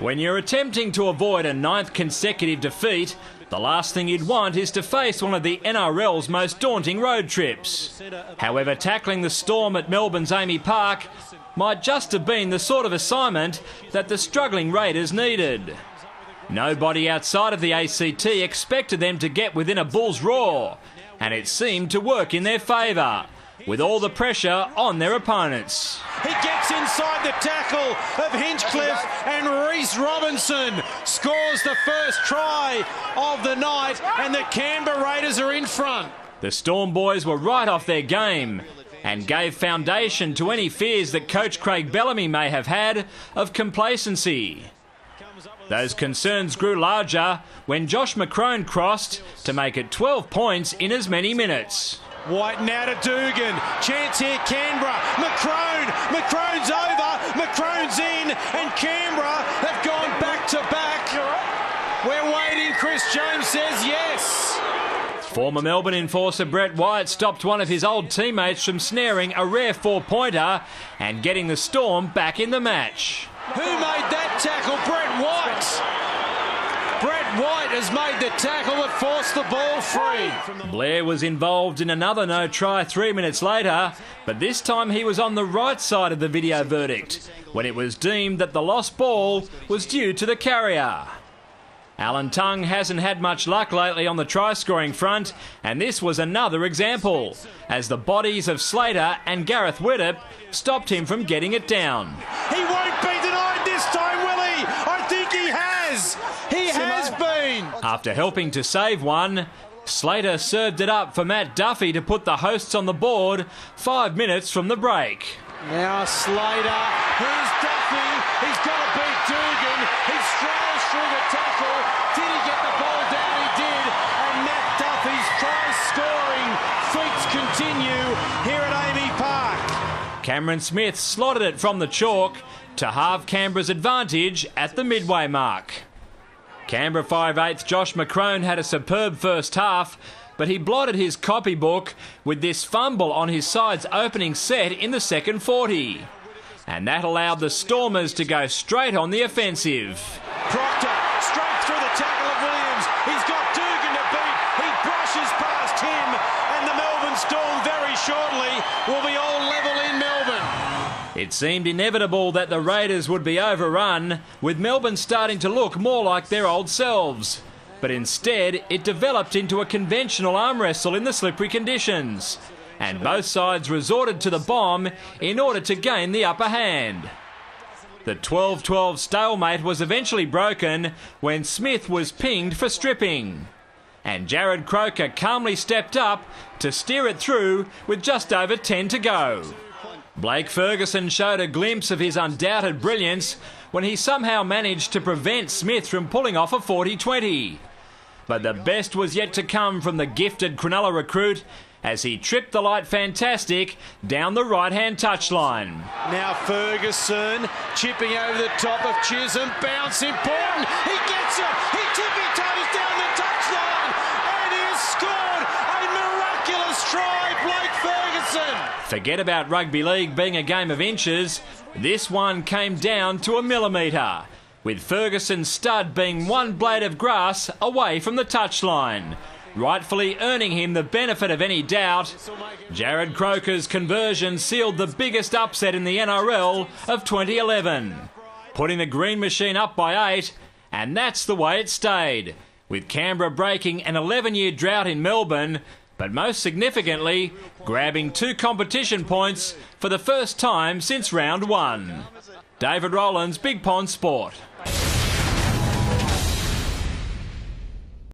When you're attempting to avoid a 9th consecutive defeat, the last thing you'd want is to face one of the NRL's most daunting road trips. However, tackling the Storm at Melbourne's AAMI Park might just have been the sort of assignment that the struggling Raiders needed. Nobody outside of the ACT expected them to get within a bull's roar, and it seemed to work in their favour, with all the pressure on their opponents. He gets inside the tackle of Hinchcliffe, and Reece Robinson scores the first try of the night, and the Canberra Raiders are in front. The Storm boys were right off their game and gave foundation to any fears that coach Craig Bellamy may have had of complacency. Those concerns grew larger when Josh McCrone crossed to make it 12 points in as many minutes. White now to Dugan. Chance here, Canberra. McCrone's over. McCrone's in. And Canberra have gone back to back. We're waiting. Chris Jones says yes. Former Melbourne enforcer Brett White stopped one of his old teammates from snaring a rare 4-pointer and getting the Storm back in the match. Who made that tackle? Brett White. Brett White has made the tackle that forced the ball free. Blair was involved in another no try 3 minutes later, but this time he was on the right side of the video verdict when it was deemed that the lost ball was due to the carrier. Alan Tongue hasn't had much luck lately on the try-scoring front, and this was another example, as the bodies of Slater and Gareth Widdop stopped him from getting it down. He won't be denied this time, will he? I think he has. He has been. After helping to save one, Slater served it up for Matt Duffy to put the hosts on the board 5 minutes from the break. Now Slater, here's Duffy, he's got to beat Dugan, he strolls through the tackle, did he get the ball down? He did, and Matt Duffy's try-scoring feats continue here at AAMI Park. Cameron Smith slotted it from the chalk to halve Canberra's advantage at the midway mark. Canberra 5/8 Josh McCrone had a superb first half, but he blotted his copybook with this fumble on his side's opening set in the second 40. And that allowed the Stormers to go straight on the offensive. Proctor, straight through the tackle of Williams. He's got Dugan to beat. He brushes past him, and the Melbourne Storm very shortly will be all level in Melbourne. It seemed inevitable that the Raiders would be overrun, with Melbourne starting to look more like their old selves. But instead, it developed into a conventional arm wrestle in the slippery conditions, and both sides resorted to the bomb in order to gain the upper hand. The 12-12 stalemate was eventually broken when Smith was pinged for stripping, and Jared Croker calmly stepped up to steer it through with just over 10 to go. Blake Ferguson showed a glimpse of his undoubted brilliance when he somehow managed to prevent Smith from pulling off a 40-20. But the best was yet to come from the gifted Cronulla recruit as he tripped the light fantastic down the right-hand touchline. Now Ferguson chipping over the top of Chisholm, bounce important, he gets it, he tippy-toes down the touchline, and he has scored a miraculous try, Blake Ferguson. Forget about rugby league being a game of inches, this one came down to a millimetre, with Ferguson's stud being one blade of grass away from the touchline, rightfully earning him the benefit of any doubt. Jared Croker's conversion sealed the biggest upset in the NRL of 2011, putting the Green Machine up by 8, and that's the way it stayed, with Canberra breaking an 11-year drought in Melbourne, but most significantly, grabbing 2 competition points for the first time since round 1. David Rowlands, Big Pond Sport.